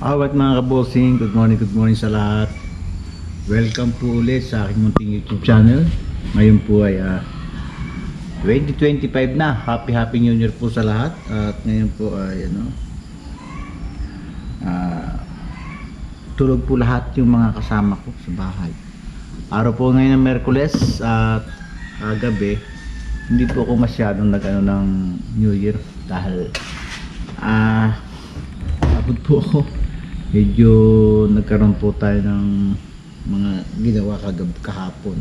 Awat mga kabosing, good morning sa lahat. Welcome po ulit sa aking munting YouTube channel. Ngayon po ay 2025 na. Happy New Year po sa lahat. At ngayon po ay tulog po lahat yung mga kasama ko sa bahay. Araw po ngayon ng Miyerkules at gabi. Hindi po ako masyadong ng New Year dahil pagod po ako. Medyo nagkaroon po tayo ng mga ginawa kahapon.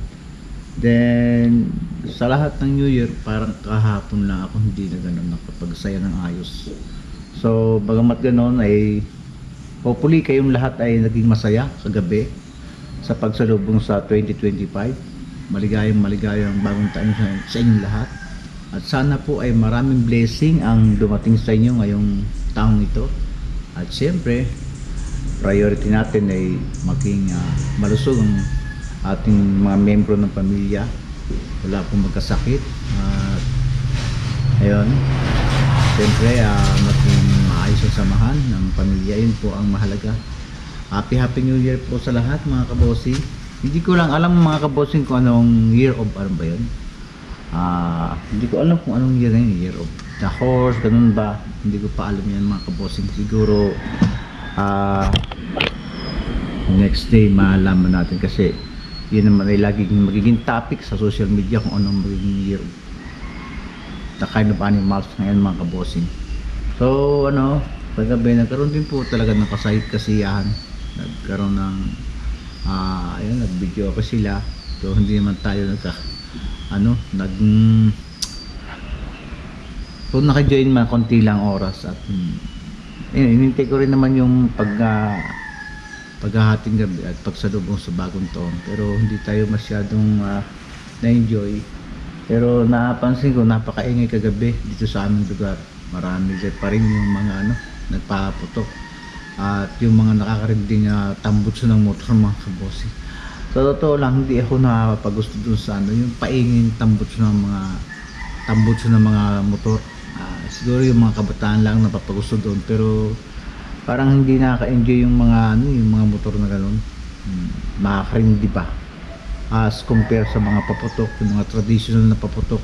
Then sa lahat ng New Year parang kahapon lang ako hindi na gano'n nakapagsaya ng ayos. So bagamat gano'n ay hopefully kayong lahat ay naging masaya kagabi sa pagsalubong sa 2025. Maligayang bagong taon sa inyong lahat. At sana po ay maraming blessing ang dumating sa inyo ngayong taong ito. At siyempre priority natin ay maging malusog ang ating mga membro ng pamilya, wala pong magkasakit, at ayun, siyempre maging maayos ang samahan ng pamilya. Yun po ang mahalaga. Happy New Year po sa lahat mga kabosing. Hindi ko lang alam mga kabosing kung anong year of ano ba yun. Hindi ko alam kung anong year na yun, year of the horse, ganun ba, hindi ko pa alam yan mga kabosing. Siguro next day malaman natin kasi yun naman ay laging magiging topic sa social media kung anong magiging year the kind of animals ngayon mga kabosing. So paggabi nagkaroon din po talaga ng kasiyahan, nagkaroon ng ayun, nag-video ako sila. So hindi naman tayo so naka-join man konti lang oras at inintay ko rin naman yung paghahating gabi at pagsalubong sa bagong taon, pero hindi tayo masyadong na-enjoy. Pero napansin ko napakaingay kagabi dito sa aming lugar. Marami pa rin yung mga nagpaputok at yung mga nakakarinding tambutso ng motor mga kabosi. Sa totoo lang hindi ako napapagusto dun sa yung paingin tambutso ng mga motor. Siguro yung mga kabataan lang napapagusto doon, pero parang hindi nakaka-enjoy yung mga motor na gano'n. Makakarindi pa as compare sa mga paputok, yung mga traditional na paputok.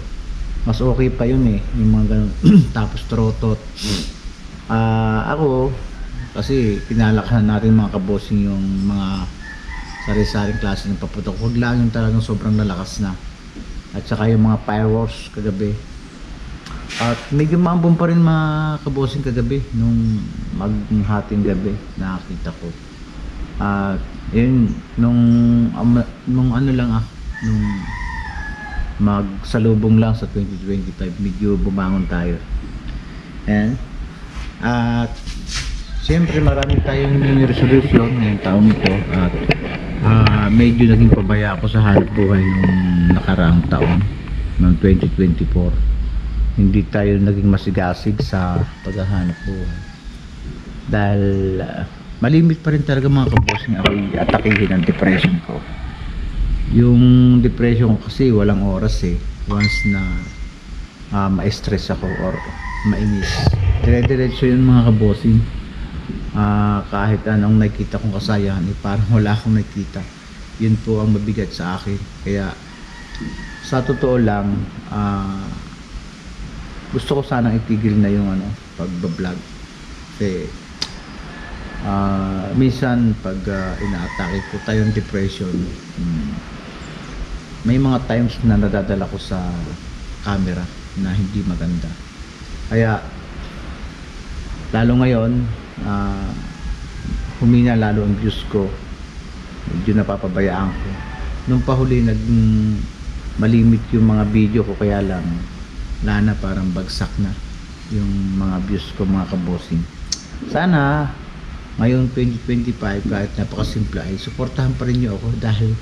Mas okay pa yun yung mga gano'n. Tapos trotot. Ako kasi pinalakahan natin mga kabosing yung mga sari-saring klase ng paputok. Huwag lang yung talagang sobrang lalakas na. At saka yung mga fireworks kagabi. At medyo maambon pa rin mga kabosing kagabi nung maghating gabi nakakita ko. At yun nung magsalubong lang sa 2025 medyo bumangon tayo. At siyempre marami tayong new resolution ngayong taon ito. At medyo naging pabaya ako sa hanap buhay nung nakaraang taon ng 2024. Hindi tayo naging masigasig sa paghahanap buhay dahil malimit pa rin talaga mga kabosing ako atakihin ng depression ko. Yung depression ko kasi walang oras once na ma-stress ako or mainis, dire-diretso yun mga kabosing. Kahit anong nakikita kong kasayahan parang wala akong nakikita. Yun po ang mabigat sa akin. Kaya sa totoo lang gusto ko sanang itigil na yung pagbablog kasi minsan pag inaatake ko tayong depression, may mga times na nadadala ko sa camera na hindi maganda. Kaya lalo ngayon humina lalo ang views ko, medyo napapabayaan ko. Nung pahuli malimit yung mga video ko, kaya lang na parang bagsak na yung mga views ko mga kabosing. Sana ngayon 2025 kahit napakasimple ay suportahan pa rin niyo ako dahil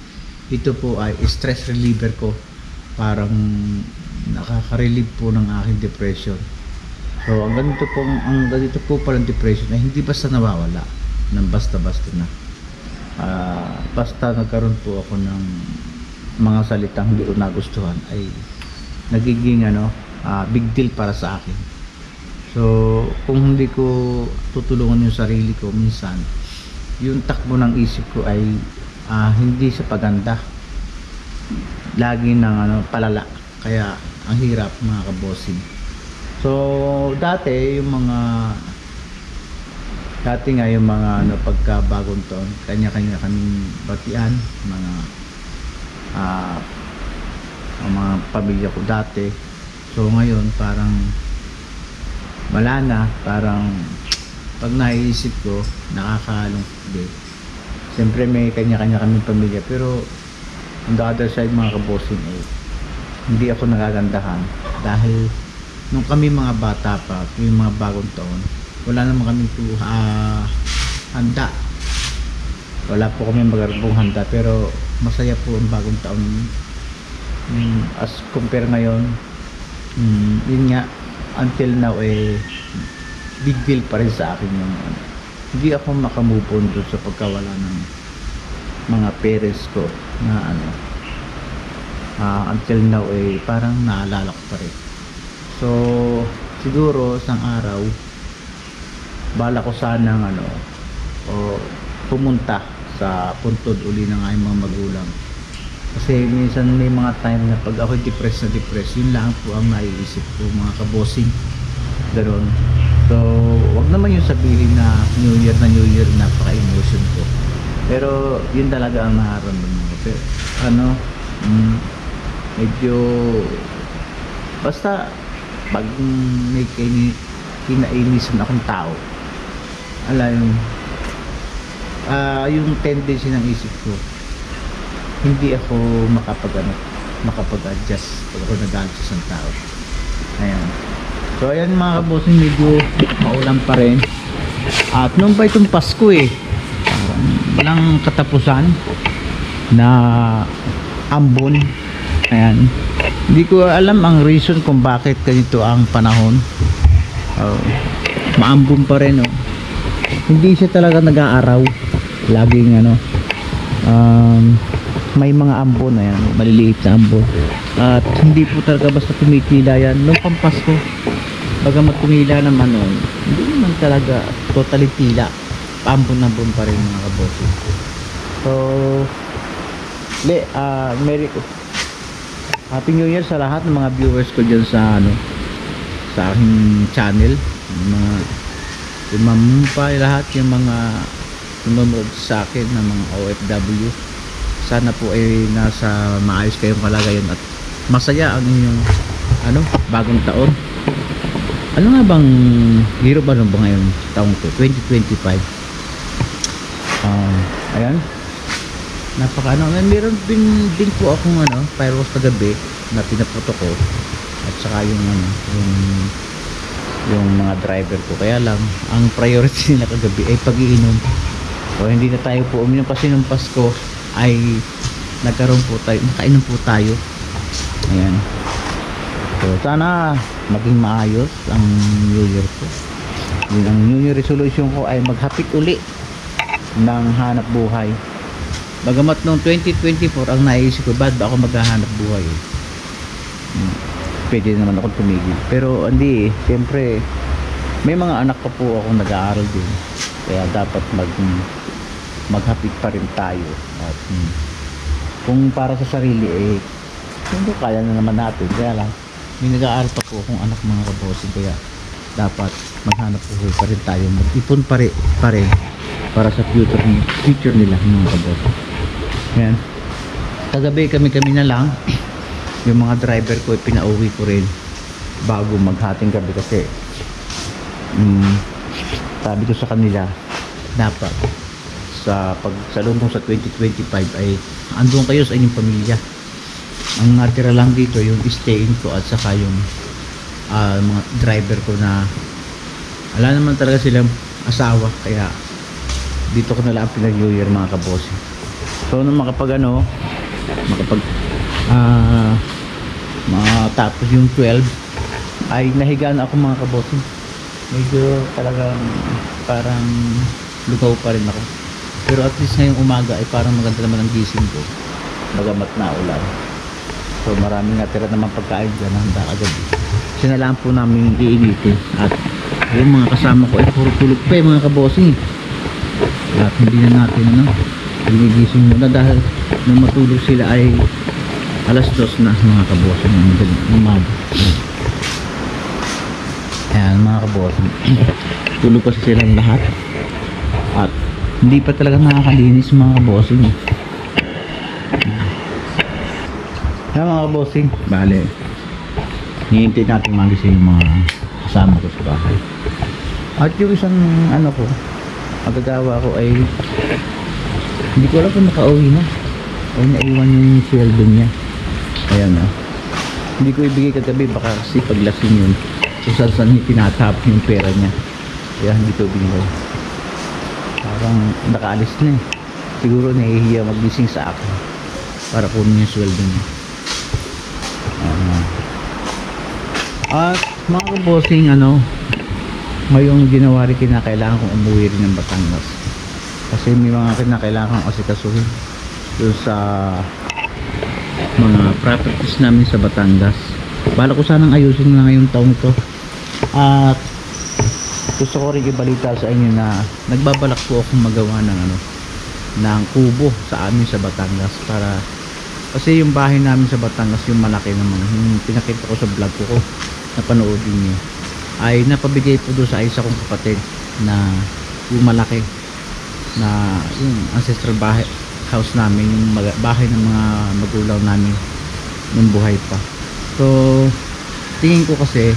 ito po ay stress reliever ko, parang nakaka-relieve po ng aking depression. So ang ganito po parang depression ay hindi basta nawawala ng basta-basta na. Basta nagkaroon po ako ng mga salitang hindi ko nagustuhan ay nagiging big deal para sa akin. So So kung hindi ko tutulungan yung sarili ko, minsan yung takbo ng isip ko ay hindi sa paganda, lagi ng palala, kaya ang hirap mga kabossing. So dati nga yung mga pagka bagong taon, kanya-kanya kaming batian, ang mga pamilya ko dati. So ngayon parang wala na, parang pag naiisip ko nakakalungkot din. Siyempre may kanya-kanya kaming pamilya, pero on the other side mga kabossing, hindi ako nagagandahan dahil nung kami mga bata pa, yung mga bagong taon, wala naman kami handa. Wala po kami magarbong handa, pero masaya po ang bagong taon. As compare ngayon, yun nga, until now big deal pa rin sa akin yung hindi ako makamove on doon sa pagkawala ng mga parents ko na until now parang naalala ko pa rin. So siguro isang araw bala ko sanang pumunta sa puntod uli ng aking mga magulang, kasi minsan may mga time na pag ako depressed, yun lang po ang naiisip ko mga kabossing, ganoon. So wag naman yung sabihin na New Year napaka-emotion ko, pero yun talaga ang nararamdaman ko. Pero medyo basta pag may kinainisan akong tao, yung tendency ng isip ko, hindi ako makapag-adjust pag ako nag-adjust sa isang tao. Ayan. So ayan mga kabossing, medyo maulan pa rin. At nung ba itong Pasko parang walang katapusan na ambon. Ayan. Hindi ko alam ang reason kung bakit ganito ang panahon. Maambon pa rin. Hindi siya talaga nag-aaraw. Laging may mga ambon, maliliit na ambon. At hindi po talaga basta tumitila yan. Nung Pampasko, bagamat tumila naman hindi naman talaga totally tila. Ambon-ambon pa rin mga kabossing. So Happy New Year sa lahat ng mga viewers ko dyan sa aking channel, yung mamumpay, lahat yung mga nanonood sa akin ng mga OFW. Sana po nasa maayos kayong kalagayan at masaya ang inyong bagong taon. Ano nga bang hero ba ngayon taong to 2025? Ayan, meron din po akong fireworks kagabi na pinaputo ko, at saka yung mga driver ko. Kaya lang ang priority nila kagabi ay pag-iinom. So hindi na tayo po uminom kasi nung Pasko ay nakainom po tayo. Ayan. So sana maging maayos ang New Year ko. Ang New Year resolution ko ay maghapit uli ng hanap buhay. Bagamat noong 2024 ang naisip ko, ba't ba ako maghahanap buhay? Pwede naman ako tumigil, pero hindi siyempre may mga anak pa po ako nag-aaral din, kaya dapat maghapit pa rin tayo. At kung para sa sarili hindi kaya na naman natin, kaya lang may nag-aaral pa po akong anak mga kabossing, kaya dapat maghanap buhay pa rin tayo, mag-ipon pa rin para sa future nila mga kabossing. Yan. Kagabi kami na lang, yung mga driver ko pinauwi ko rin bago maghating gabi, kasi sabi ko sa kanila dapat sa pagsalubong sa 2025 ay andun kayo sa inyong pamilya. Ang natira lang dito yung stay-in ko at saka yung mga driver ko na wala naman talaga silang asawa, kaya dito ko na lang pinag-New Year mga kabossing. So nung matapos yung 12 ay nahigaan ako mga kabossing. Medyo talagang parang lugaw pa rin ako, pero at least ngayong umaga ay parang maganda naman ang gising ko, bagamat na ulan. So maraming natira naman pagkain dyan, handa agad. Sinalaan po namin iinitin at Yung mga kasama ko ay puro tulog pa mga kabossing. At hindi na natin ginigising muna dahil nung matulog sila ay alas 2 na mga kabossing ng umaga. Ayan mga kabossing. Tulog kasi silang lahat. At hindi pa talaga nakakalinis mga kabossing. Ayan mga kabossing. Bale, hihintay natin magising yung mga kasama ko sa bahay. At yung isang ko, magagawa ko ay hindi ko alam kung nakauwi na o naiwan yung sweldo niya. Ayan hindi ko ibigay kagabi, baka kasi paglasing yun kung saan niya tinatap yung pera niya, kaya hindi ko ibigay. Parang nakaalis na siguro nahihiya magising sa akin para kunin yung sweldo niya. At mga kabossing, ngayong January kinakailangan kong umuwi rin ng Batangas kasi may mga kinakailangan kong asikasuhin doon sa mga properties namin sa Batangas. Bala ko sanang ayusin na ngayong taong to. At gusto ko rin ibalita sa inyo na nagbabalak po akong magawa ng kubo sa amin sa Batangas, para kasi yung bahay namin sa Batangas, yung malaki naman, yung pinakita ko sa vlog ko na panoodin niyo, ay napabigay po doon sa isa kong kapatid na yung malaki na yung ancestral bahay house namin, yung bahay ng mga magulang namin nung buhay pa. So tingin ko kasi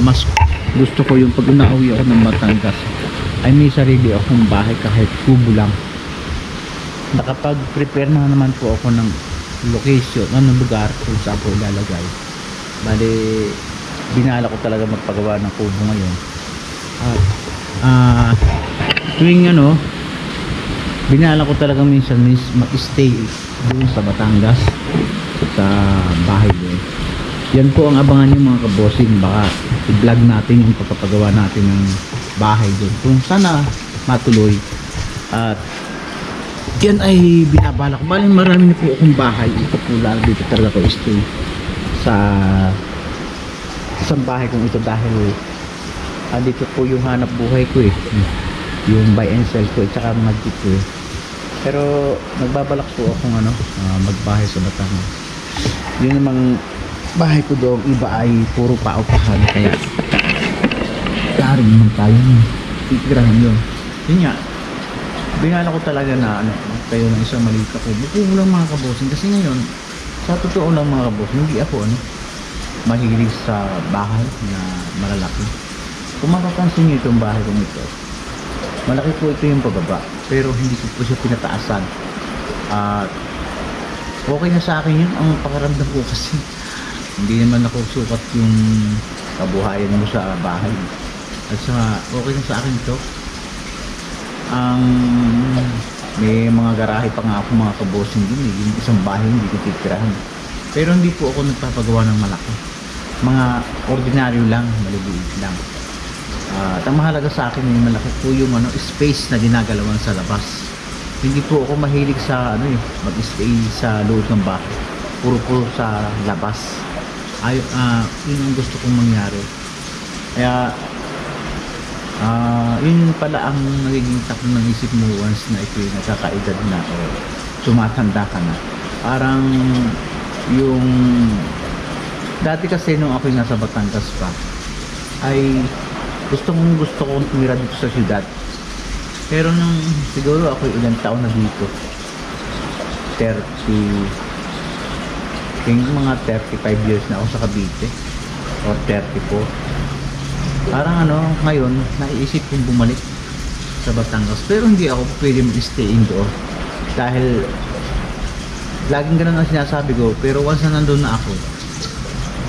mas gusto ko yung pag nauwi ako ng Batangas ay may sarili akong bahay kahit kubo lang. Nakapag-prepare na naman po ako ng location, lugar kung saan ko ilalagay. Bali, binala ko talaga magpagawa ng kubo ngayon. Tuwing binala ko talaga minsan mag-stay doon sa Batangas sa bahay doon. Yan po ang abangan nyo mga kabossing, baka i-vlog natin yung pagpapagawa natin ng bahay doon kung sana matuloy. At yan ay binabala ko. Bali, marami na po akong bahay. Ito po lang dito talaga ko stay sa bahay kong ito dahil dito po yung hanap buhay ko yung buy and sell ko at saka mga jeep ko pero nagbabalak po akong magbahay sa Batangas. Yun namang bahay ko doon iba ay puro paupahan, kaya klaro naman tayo titirahan yun. Yun nga, binala ko talaga na kayo ng isang maliit ako buko lang mga kabossing, kasi ngayon sa totoo lang mga kabossing hindi ako mahilig sa bahay na malalaki. Kung mapapansin nyo itong bahay kong ito, malaki po ito yung pababa pero hindi ko po siya pinataasan. At okay na sa akin yun. Ang pakiramdam ko kasi hindi naman ako sukat yung kabuhayan mo sa bahay, at saka okay na sa akin ito. May mga garahe pa nga ako mga kabossing din yung isang bahay hindi ko titirahan, pero hindi po ako nagpapagawa ng malaki, mga ordinaryo lang, maliliit lang. At ang mahalaga sa akin yung malaki po yung space na ginagalawan sa labas. Hindi po ako mahilig sa mag-stay sa loob ng bahay, puro sa labas. Yun ang gusto kong mangyari. Kaya yun pala ang nagiging takbo ng isip mo once na ito yung nakakaedad na o tumatanda ka na. Parang yung dati kasi nung ako'y nasa Batangas pa ay gusto kong tumira dito sa syudad, pero nung siguro ako'y ilang taon na dito, 35 years na ako sa Cavite or 34. Parang ngayon naiisip kong bumalik sa Batangas, pero hindi ako pwede mag-stay indoor dahil laging ganun ang sinasabi ko. Pero once na nandun na ako,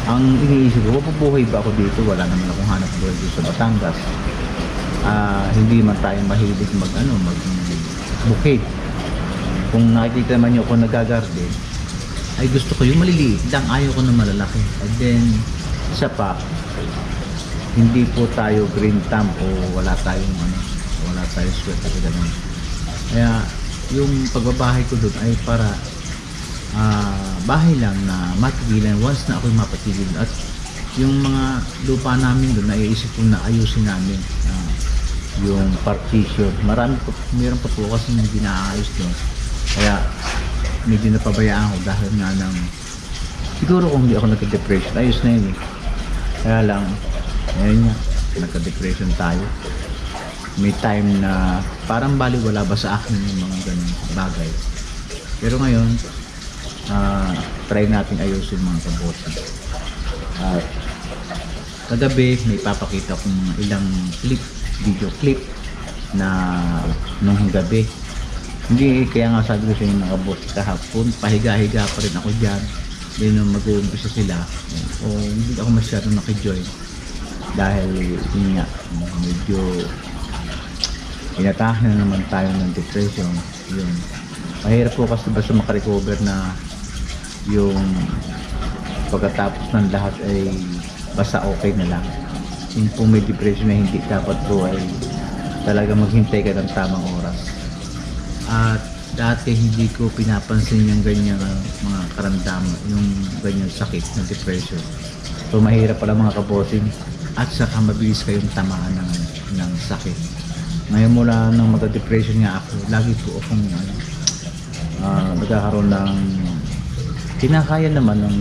ang iniisip ko, mapabuhay ba ako dito? Wala naman akong hanap buhay dito sa Batangas. Hindi man tayo mahilig mag-bukid. Kung nakikita naman nyo ako nagagarden, ay gusto ko yung maliliit lang, ayaw ko na malalaki. And then isa pa, hindi po tayo green thumb o wala tayong sweat at ganun. Kaya yung pagbabahay ko doon ay para bahay lang na matigilan once na ako'y mapatigil. At yung mga lupa namin doon, naiisip kong na ayusin namin. Yung partition, meron pa po kasi hindi naayos doon, kaya medyo napabayaan ko dahil nga ng siguro kung hindi ako nagka-depression, ayos na yun eh. Kaya lang ngayon nga nagka-depression tayo, may time na parang baliwala ba sa akin yung mga ganun bagay, pero ngayon try natin ayusin mga kabote. At kagabi may papakita kong mga ilang video clip na nung gabi. Hindi, kaya nga sabi ko sa inyo mga kabote, kahapon pahiga-higa pa rin ako dyan. Then nung mag-uumpisa sila, hindi ako masyadong nakijoin dahil yun nga, medyo inatake na naman tayo ng depression. Yun, mahirap po kasi basta makarecover na yung pagkatapos ng lahat ay basta okay na lang. Yung kung may depression na hindi, dapat po ay talaga maghintay ka ng tamang oras. At dati hindi ko pinapansin yung ganyan mga karamdaman, yung ganyan sakit ng depression. So mahirap pala mga kabosing, at saka mabilis kayong tamaan ng sakit. Ngayon mula nang magka-depression nga ako, lagi po akong nagkakaroon ng kinakaya naman ng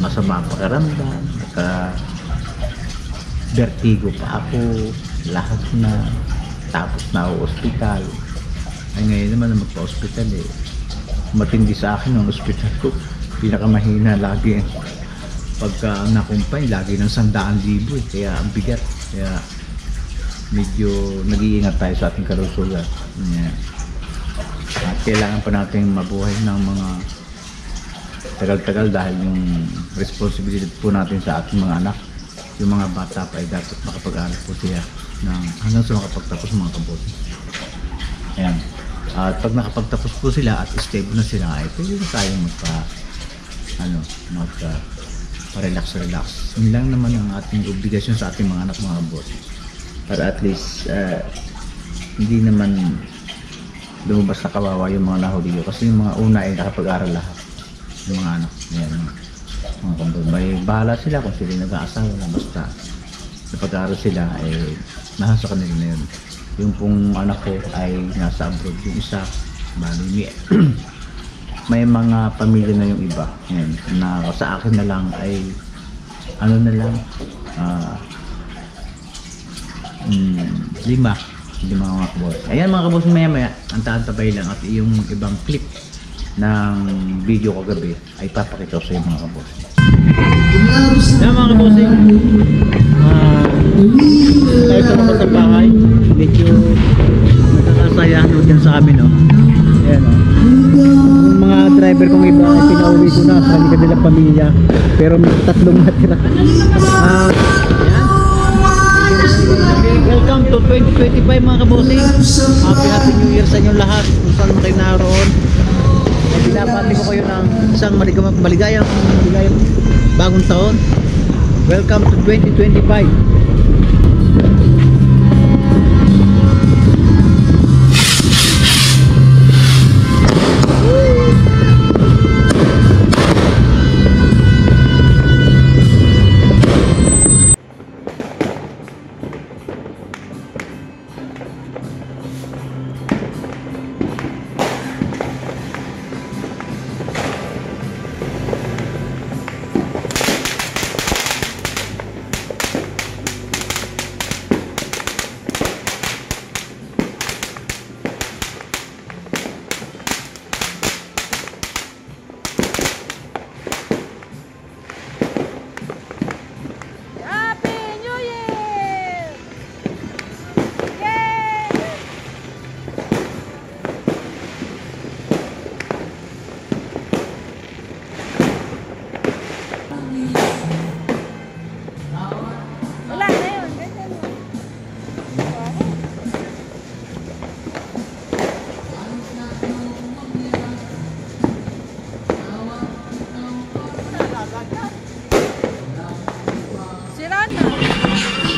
masama pakiramdam, vertigo pa ako, lahat na, tapos na ako ospital. Ay ngayon naman na magpa-ospital eh, matindi sa akin ang ospital ko, pinakamahina lagi pagka nakumpay, lagi ng 100,000 eh, kaya ang bigat, kaya medyo nag-iingat tayo sa ating kalusugan. At kailangan pa natin mabuhay ng mga tagal-tagal dahil yung responsibility po natin sa ating mga anak, yung mga bata pa ay dapat makapag-aral po siya hanggang sa makapagtapos mga kabote. Ayan. At pag nakapagtapos po sila at stable na sila, ay pwede na tayong relax. Yun lang naman ang ating obligasyon sa ating mga anak mga kabote. Para at least hindi naman lumabas na kawawa yung mga nahuli kasi yung mga una ay nakapag-aral lahat. Yung mga anak, ayan, mga kabote. May bahala sila kung sila nag-aasawa na, basta napag-aral sila ay nasa kanila na yun. Yung pong anak ko ay nasa abroad, yung isa bali may mga pamilya na yung iba. Ayan, na sa akin na lang ay lima mga kabos. Ayan mga kabos, maya antaantabay lang at yung ibang clip ng video kagabi ay papakita ko sa inyo mga kabos. Ayan mga kabos, tayo sa mga bahay, medyo nakakasaya dyan sa amin, no? Ayan, no? Yung mga driver kong iba ay pinauwi ko na sa kanilang pamilya, pero may tatlong natira. Ayan. Welcome to 2025 mga kabosing. Happy New Year sa inyong lahat kung saan kayo naroon. Pinapati ko kayo ng isang maligayang bagong taon. Welcome to 2025.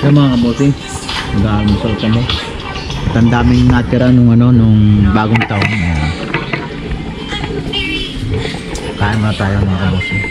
Yung mga kaboting, mag-aamusal kami. Ang daming natira nung bagong taon. Kain muna tayo mga kaboting.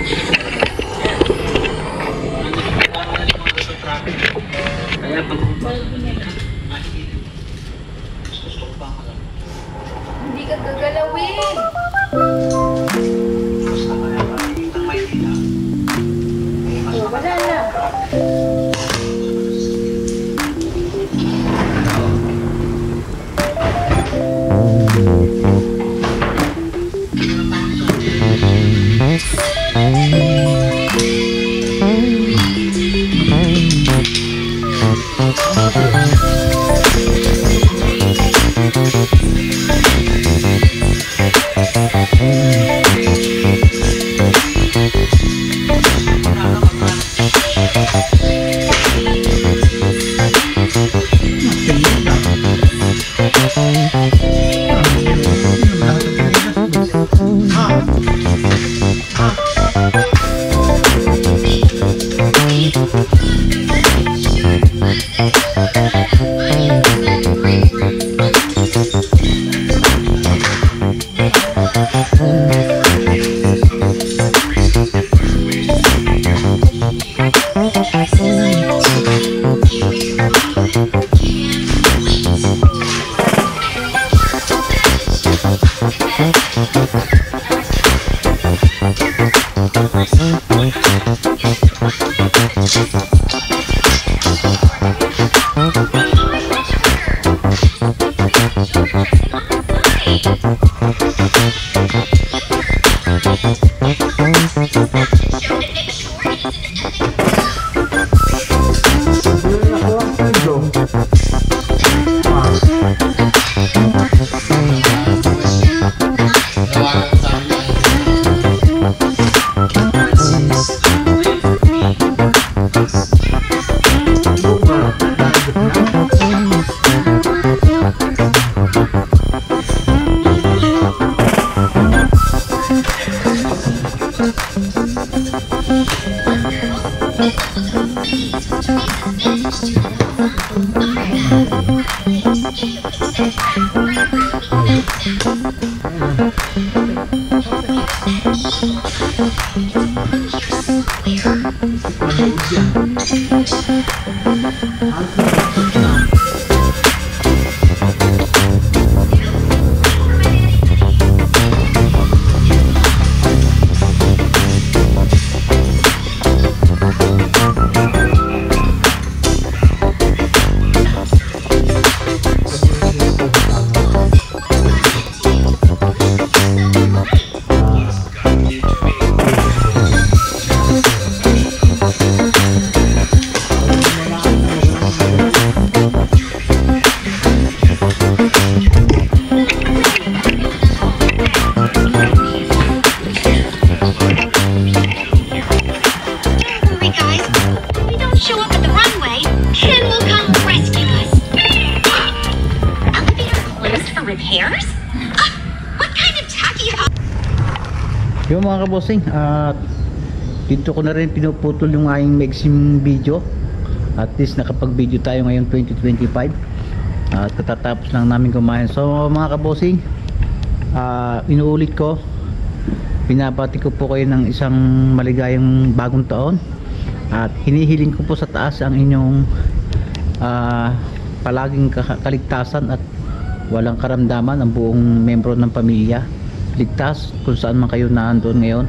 Yung mga kabosing, at dito ko na rin pinuputol yung aking maximum video. At least nakapag video tayo ngayon 2025 at katatapos lang namin kumain. So mga kabosing, inuulit ko, pinabati ko po kayo ng isang maligayang bagong taon. At hinihiling ko po sa taas ang inyong palaging kaligtasan at walang karamdaman ang buong membro ng pamilya. Ligtas kung saan man kayo naandoon ngayon.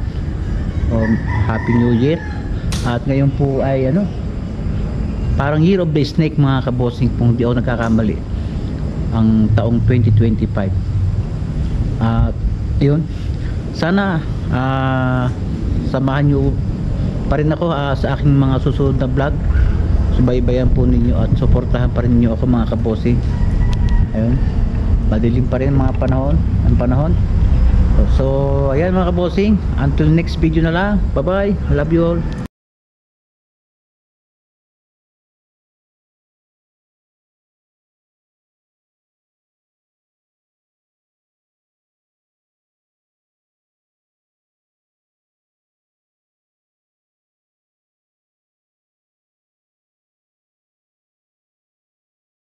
Happy New Year. At ngayon po ay parang Year of the Snake mga kabosing, kung di ako nagkakamali, ang taong 2025. At yun, sana samahan nyo pa rin ako sa aking mga susunod na vlog. Subaybayan po ninyo at suportahan pa rin nyo ako mga kabosing. Ayun, madilim pa rin mga panahon, ang panahon. So ayan mga kabosing, until next video na lang. Bye bye, I love you all.